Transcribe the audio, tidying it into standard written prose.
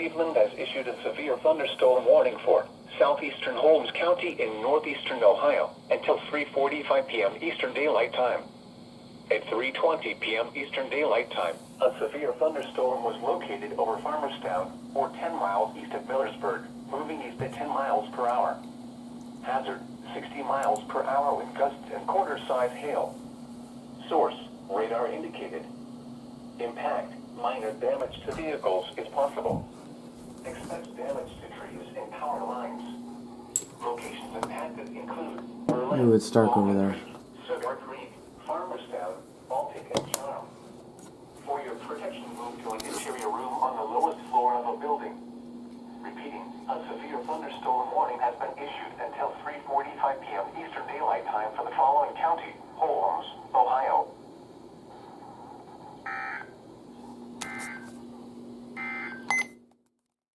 Cleveland has issued a severe thunderstorm warning for southeastern Holmes County in northeastern Ohio until 3:45 p.m. Eastern Daylight Time. At 3:20 p.m. Eastern Daylight Time, a severe thunderstorm was located over Farmerstown, or 10 miles east of Millersburg, moving east at 10 miles per hour. Hazard, 60 miles per hour with gusts and quarter-size hail. Source, radar indicated. Impact, minor damage to vehicles is possible. Expect damage to trees and power lines. Locations impacted include Berlin, Ooh, it's dark over there. Sugar Creek, Farmerstown, Baltic, and Charm. For your protection, move to an interior room on the lowest floor of a building. Repeating, a severe thunderstorm warning has been issued until 3:40